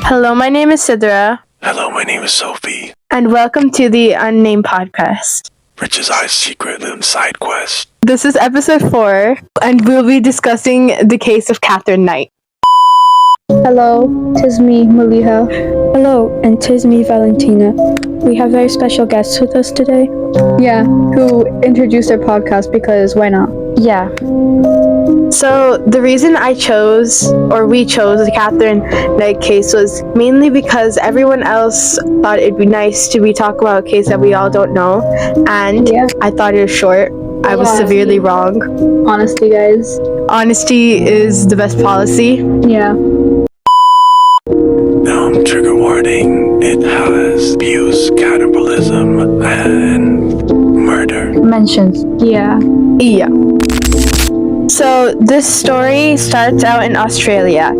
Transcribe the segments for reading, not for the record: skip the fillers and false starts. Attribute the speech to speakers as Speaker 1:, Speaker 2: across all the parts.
Speaker 1: Hello, my name is Sidra.
Speaker 2: Hello, my name is Sophie.
Speaker 1: And welcome to the Unnamed Podcast.
Speaker 2: Which is our secret little side quest.
Speaker 1: This is episode 4, and we'll be discussing the case of Katherine Knight.
Speaker 3: Hello, tis me, Maliha.
Speaker 4: Hello, and tis me, Valentina. We have very special guests with us today.
Speaker 3: Yeah, who introduced our podcast because why not?
Speaker 4: Yeah.
Speaker 1: So the reason we chose the Katherine Knight case was mainly because everyone else thought it'd be nice to talk about a case that we all don't know, and I thought it was short. I was severely wrong.
Speaker 3: Honestly, guys.
Speaker 1: Honesty is the best policy.
Speaker 3: Yeah.
Speaker 2: Trigger warning. It has abuse, cannibalism, and murder.
Speaker 4: Mentions.
Speaker 3: Yeah.
Speaker 1: So this story starts out in Australia.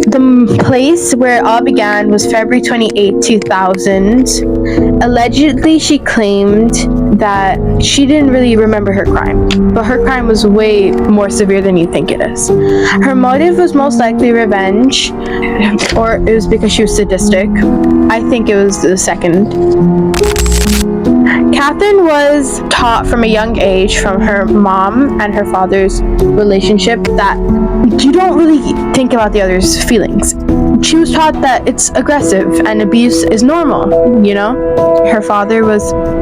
Speaker 1: The place where it all began was February 28, 2000. Allegedly, she claimed that she didn't really remember her crime, but her crime was way more severe than you think it is. Her motive was most likely revenge, or it was because she was sadistic. I think it was the second. Katherine was taught from a young age from her mom and her father's relationship that you don't really think about the other's feelings. She was taught that it's aggressive and abuse is normal, you know? Her father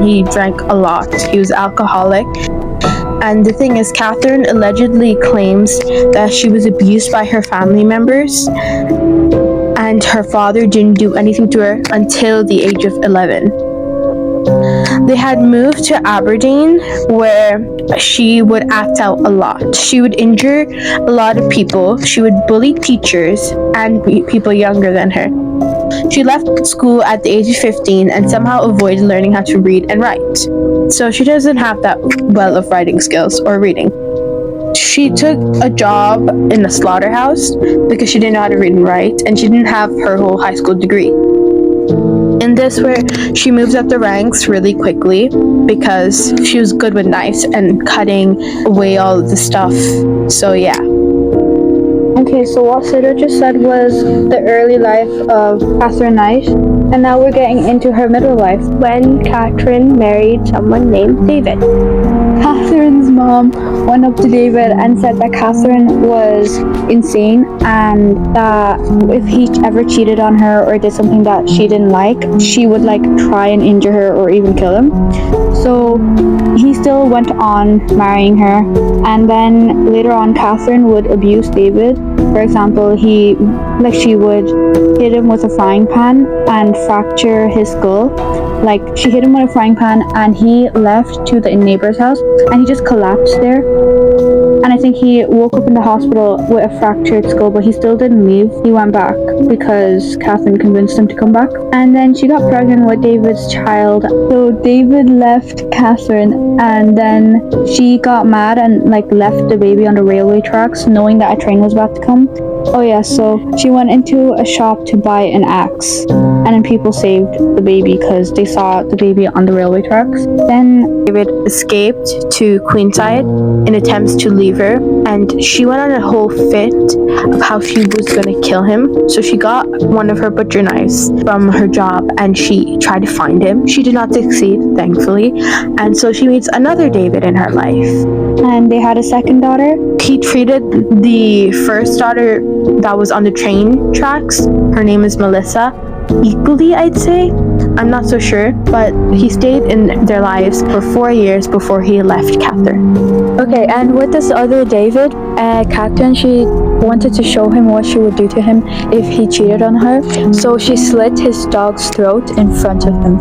Speaker 1: he drank a lot. He was alcoholic. And the thing is, Katherine allegedly claims that she was abused by her family members and her father didn't do anything to her until the age of 11. They had moved to Aberdeen, where she would act out a lot. She would injure a lot of people. She would bully teachers and people younger than her. She left school at the age of 15 and somehow avoided learning how to read and write. So she doesn't have that well of writing skills or reading. She took a job in a slaughterhouse because she didn't know how to read and write, and she didn't have her whole high school degree. In this, where she moves up the ranks really quickly because she was good with knives and cutting away all of the stuff. So yeah.
Speaker 3: Okay, so what Sidra just said was the early life of Katherine Knight, and now we're getting into her middle life.
Speaker 4: When Katherine married someone named David.
Speaker 3: Katherine's mom went up to David and said that Katherine was insane and that if he ever cheated on her or did something that she didn't like, she would try and injure her or even kill him. So he still went on marrying her, and then later on Katherine would abuse David. For example, she would hit him with a frying pan and fracture his skull. She hit him with a frying pan and he left to the neighbor's house and he just collapsed there. And I think he woke up in the hospital with a fractured skull, but he still didn't leave. He went back because Katherine convinced him to come back. And then she got pregnant with David's child. So David left Katherine, and then she got mad and left the baby on the railway tracks, knowing that a train was about to come. Oh yeah, so she went into a shop to buy an axe, and then people saved the baby because they saw the baby on the railway tracks. Then
Speaker 1: David escaped to Queenside in attempts to leave her, and she went on a whole fit of how she was going to kill him. So she got one of her butcher knives from her job and she tried to find him. She did not succeed, thankfully, and so she meets another David in her life.
Speaker 3: And they had a second daughter.
Speaker 1: He treated the first daughter that was on the train tracks, her name is Melissa, equally, I'd say. I'm not so sure, but he stayed in their lives for 4 years before he left Katherine.
Speaker 4: Okay, and with this other David, Katherine, she wanted to show him what she would do to him if he cheated on her. So she slit his dog's throat in front of him.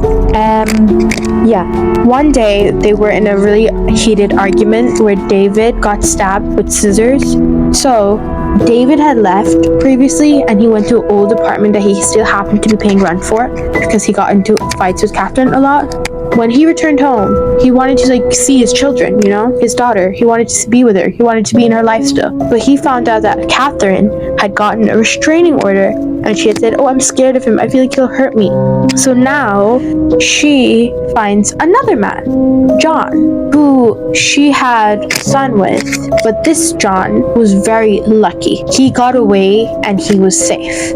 Speaker 1: One day, they were in a really heated argument where David got stabbed with scissors. So David had left previously and he went to an old apartment that he still happened to be paying rent for because he got into fights with Katherine a lot. When he returned home, he wanted to see his children, his daughter. He wanted to be with her. He wanted to be in her life still. But he found out that Katherine had gotten a restraining order and she had said, "Oh, I'm scared of him. I feel like he'll hurt me." So now she finds another man, John, who she had a son with. But this John was very lucky. He got away and he was safe.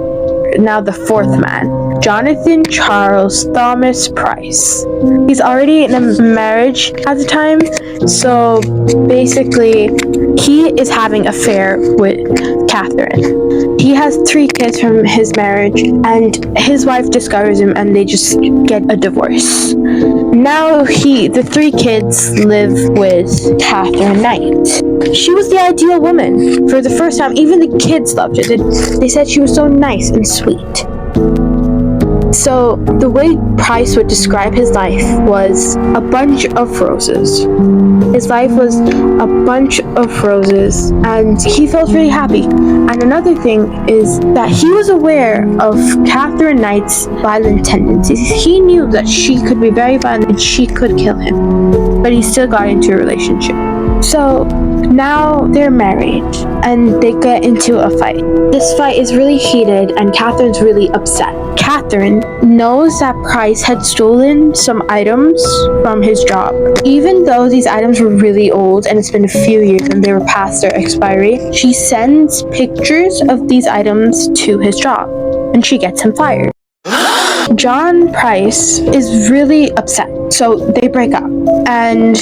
Speaker 1: now the fourth man, Jonathan Charles Thomas Price. He's already in a marriage at the time, so basically he is having an affair with Katherine. He has 3 kids from his marriage, and his wife discovers him and they just get a divorce. Now the 3 kids live with Katherine Knight. She was the ideal woman for the first time. Even the kids loved her. They said she was so nice and sweet. So the way Price would describe his life was a bunch of roses. His life was a bunch of roses, and he felt really happy. And another thing is that he was aware of Katherine Knight's violent tendencies. He knew that she could be very violent and she could kill him, but he still got into a relationship. So now they're married and they get into a fight. This fight is really heated and Katherine's really upset. Katherine knows that Price had stolen some items from his job. Even though these items were really old and it's been a few years and they were past their expiry, she sends pictures of these items to his job and she gets him fired. John Price is really upset, so they break up, and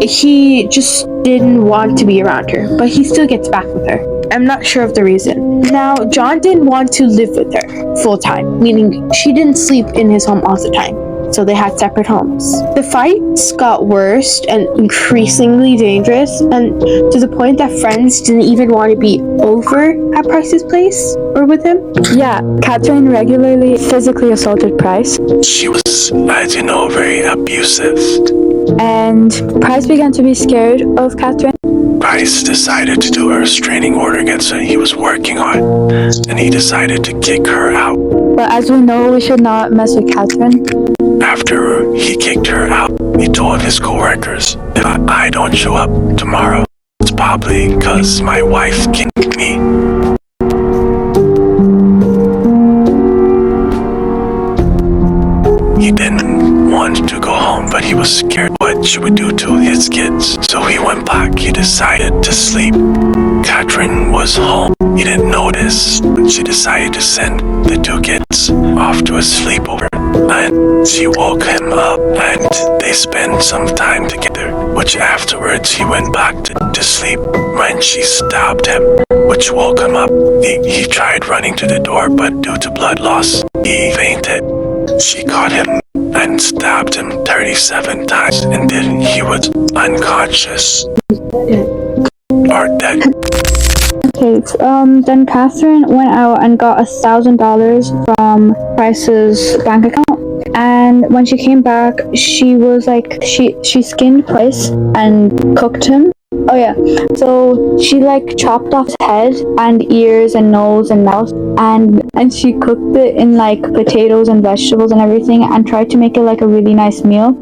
Speaker 1: he just didn't want to be around her, but he still gets back with her. I'm not sure of the reason. Now, John didn't want to live with her full time, meaning she didn't sleep in his home all the time. So they had separate homes. The fights got worse and increasingly dangerous, and to the point that friends didn't even want to be over at Price's place or with him.
Speaker 4: Yeah, Katherine regularly physically assaulted Price,
Speaker 2: She was, as you know, very abusive.
Speaker 4: and Price began to be scared of Katherine.
Speaker 2: Price decided to do a restraining order against her he was working on, and he decided to kick her out.
Speaker 4: But as we know, we should not mess with Katherine.
Speaker 2: After he kicked her out, he told his co-workers, if I don't show up tomorrow, it's probably because my wife kicked me. He didn't want to go home, but he was scared what she would do to his kids. So he went back. He decided to sleep. Katherine was home. He didn't notice, but she decided to send the 2 kids off to a sleepover. And she woke him up and they spent some time together, which afterwards he went back to sleep when she stabbed him, which woke him up. He tried running to the door, but due to blood loss, he fainted. She caught him and stabbed him 37 times, and then he was unconscious or dead.
Speaker 3: Okay, then Katherine went out and got $1,000 from Price's bank account. And when she came back, she was like, she skinned Price and cooked him. Oh yeah, so she like chopped off his head and ears and nose and mouth, and she cooked it in like potatoes and vegetables and everything, and tried to make it like a really nice meal.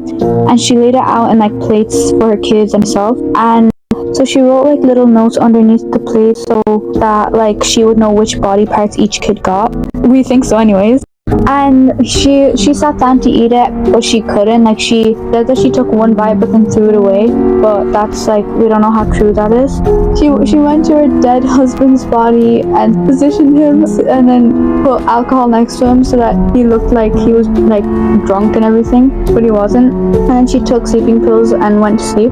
Speaker 3: And she laid it out in like plates for her kids and herself. And so she wrote like little notes underneath the plate so that like she would know which body parts each kid got. We think so anyways. And she sat down to eat it, but she couldn't. Like, she said that she took 1 bite but then threw it away, but that's like, we don't know how true that is. She went to her dead husband's body and positioned him and then put alcohol next to him so that he looked like he was like drunk and everything, but he wasn't. And then she took sleeping pills and went to sleep.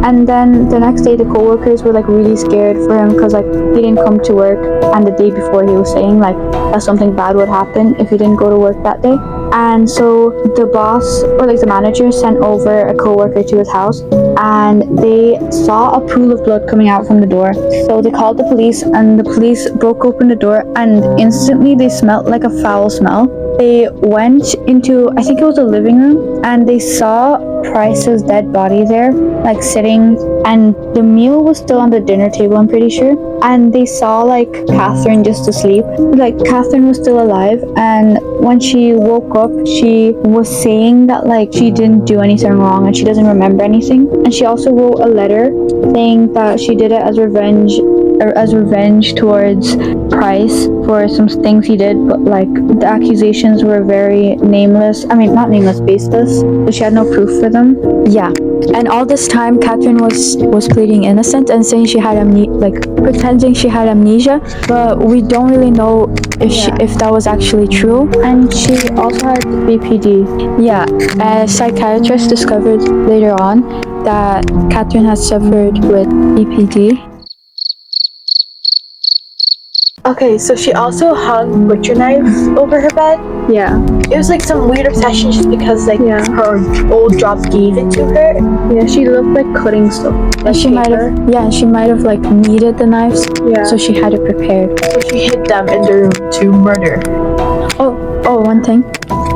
Speaker 3: And then the next day the co-workers were like really scared for him because like he didn't come to work, and the day before he was saying like that something bad would happen if he didn't go to work that day. And so the boss, or like the manager, sent over a co-worker to his house, and they saw a pool of blood coming out from the door. So they called the police, and the police broke open the door, and instantly they smelled like a foul smell. They went into, I think it was a living room, and they saw Price's dead body there, like sitting, and the meal was still on the dinner table, I'm pretty sure. And they saw like Katherine just asleep. Like, Katherine was still alive, and when she woke up, she was saying that like she didn't do anything wrong and she doesn't remember anything. And she also wrote a letter saying that she did it as revenge as revenge towards Price for some things he did, but like the accusations were very nameless. I mean, not nameless, baseless. But she had no proof for them.
Speaker 4: Yeah, and all this time, Catherine was pleading innocent and saying she had pretending she had amnesia, but we don't really know if that was actually true.
Speaker 3: And she also had BPD.
Speaker 4: Yeah, a psychiatrist discovered later on that Catherine had suffered with BPD.
Speaker 1: Okay, so she also hung butcher knives over her bed.
Speaker 3: Yeah.
Speaker 1: It was like some weird obsession just because like her old job gave it to her.
Speaker 3: Yeah, she loved like cutting stuff.
Speaker 4: And she might have like needed the knives.
Speaker 3: Yeah.
Speaker 4: So she had it prepared.
Speaker 1: So she hid them in the room to murder.
Speaker 4: Oh, one thing.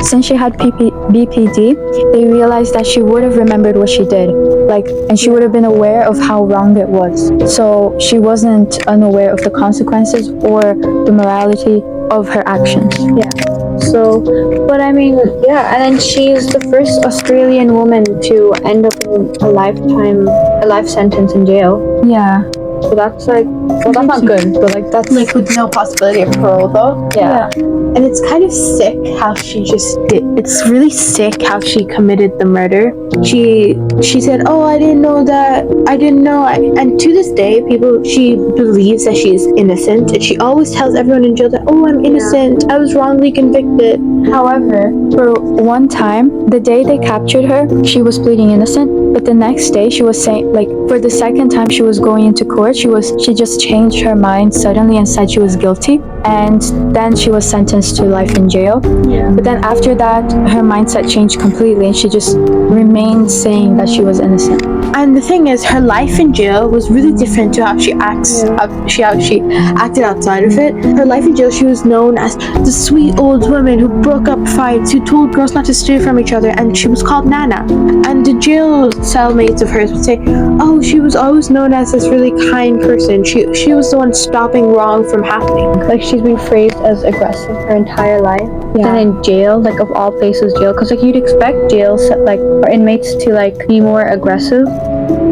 Speaker 4: Since she had BPD, they realized that she would have remembered what she did. And she would have been aware of how wrong it was. So she wasn't unaware of the consequences or the morality of her actions.
Speaker 3: Yeah. So, but I mean, yeah, and then she's the first Australian woman to end up in a life sentence in jail.
Speaker 4: Yeah.
Speaker 3: So that's like, well, that's not good, but like that's
Speaker 1: Like with no possibility of parole though.
Speaker 3: yeah.
Speaker 1: And it's kind of sick how she just did. It's really sick how she committed the murder. She said, "Oh, I didn't know that. I didn't know." And to this day, she believes that she is innocent, and she always tells everyone in jail that, "Oh, I'm innocent. I was wrongly convicted."
Speaker 4: However, for one time, the day they captured her, she was pleading innocent. But the next day, she was saying, for the second time she was going into court, she just changed her mind suddenly and said she was guilty. And then she was sentenced to life in jail.
Speaker 3: Yeah.
Speaker 4: But then after that, her mindset changed completely, and she just remained saying that she was innocent.
Speaker 1: And the thing is, her life in jail was really different to how she acts. How she acted outside of it. Her life in jail, she was known as the sweet old woman who broke up fights, who told girls not to stray from each other, and she was called Nana. And the jail cellmates of hers would say, "Oh, she was always known as this really kind person. She was the one stopping wrong from happening."
Speaker 3: Like she's been phrased as aggressive her entire life.
Speaker 4: Yeah.
Speaker 3: And in jail, like of all places, jail, because like you'd expect jail for inmates to like be more aggressive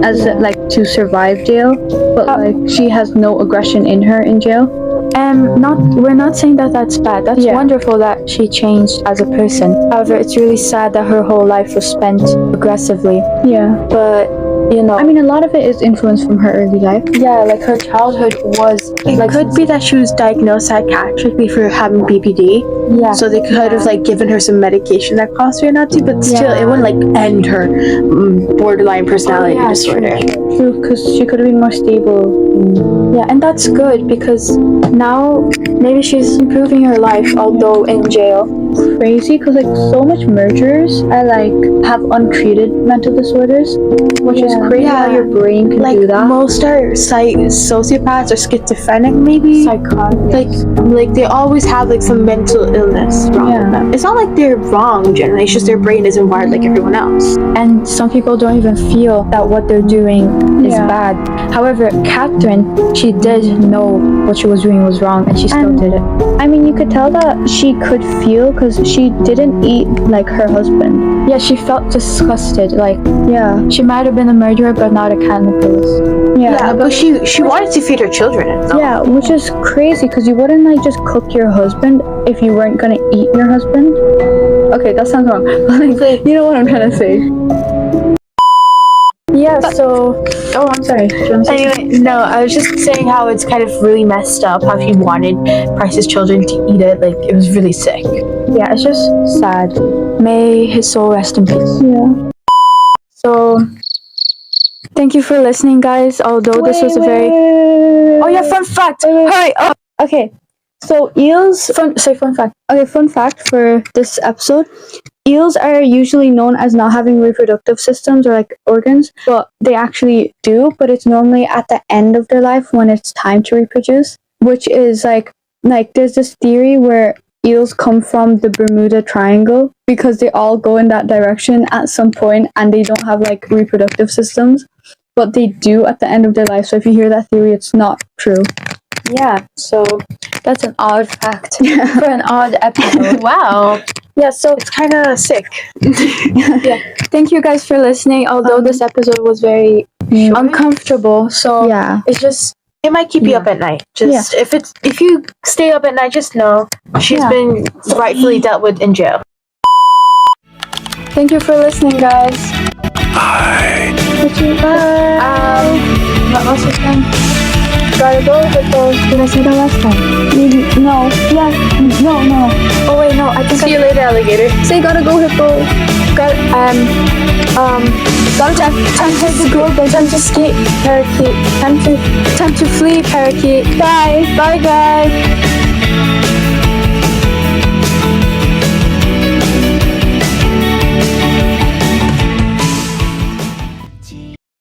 Speaker 3: as like to survive jail, but like she has no aggression in her in jail.
Speaker 4: We're not saying that that's bad. That's wonderful that she changed as a person. However, it's really sad that her whole life was spent aggressively.
Speaker 3: Yeah.
Speaker 4: But
Speaker 3: I mean, a lot of it is influenced from her early life.
Speaker 4: Yeah, like her childhood was.
Speaker 1: It could be that she was diagnosed psychiatrically for having BPD.
Speaker 4: Yeah.
Speaker 1: So they could have like given her some medication that caused her not to, but still, it wouldn't like end her borderline personality disorder.
Speaker 3: True, because she could have been more stable.
Speaker 4: Yeah, and that's good because now maybe she's improving her life, although in jail.
Speaker 3: Crazy, because like so much murderers are like have untreated mental disorders, which is crazy how your brain can do that.
Speaker 1: Most are sociopaths or schizophrenic, maybe.
Speaker 4: Psychotic.
Speaker 1: Like they always have like some mental illness wrong with them. It's not like they're wrong generally, it's just their brain isn't wired like everyone else.
Speaker 4: And some people don't even feel that what they're doing is bad. However, Catherine, she did know what she was doing was wrong, and she still did it.
Speaker 3: I mean, you could tell that she could feel because she didn't eat like her husband.
Speaker 4: Yeah, she felt disgusted.
Speaker 3: She
Speaker 4: might have been a murderer, but not a cannibalist.
Speaker 1: Yeah, but she wanted to feed her children.
Speaker 3: Yeah, which is crazy because you wouldn't like just cook your husband if you weren't gonna eat your husband. Okay, that sounds wrong. Like, you know what I'm trying to say.
Speaker 4: Yeah, so... Oh, I'm sorry.
Speaker 1: Anyway, no, I was just saying how it's kind of really messed up how she wanted Price's children to eat it. Like, it was really sick.
Speaker 4: Yeah, it's just sad. May his soul rest in peace.
Speaker 3: Yeah.
Speaker 4: So, thank you for listening, guys. Although this was a very... Oh, yeah, fun fact! Hurry up!
Speaker 3: Okay, so eels...
Speaker 4: Fun fact.
Speaker 3: Okay, fun fact for this episode. Eels are usually known as not having reproductive systems or like organs, but they actually do, but it's normally at the end of their life when it's time to reproduce, which is like there's this theory where eels come from the Bermuda Triangle because they all go in that direction at some point and they don't have like reproductive systems, but they do at the end of their life. So if you hear that theory, it's not true.
Speaker 4: Yeah, so that's an odd fact for an odd episode.
Speaker 1: Wow.
Speaker 4: Yeah, so
Speaker 1: It's kind of sick.
Speaker 4: yeah, thank you guys for listening. Although this episode was very uncomfortable, so
Speaker 3: Yeah.
Speaker 4: it's just
Speaker 1: It might keep you up at night. Just if you stay up at night, just know she's been rightfully dealt with in jail.
Speaker 4: Thank you for listening, guys.
Speaker 2: Bye.
Speaker 4: What else is done? Gotta go, Hippo. Did I say that last time?
Speaker 3: No. Yeah. No.
Speaker 4: Oh wait, no. I think
Speaker 1: See you later, alligator.
Speaker 4: say gotta go, Hippo. Got time to go. Time to escape, parakeet. Time to flee, parakeet. Bye, guys.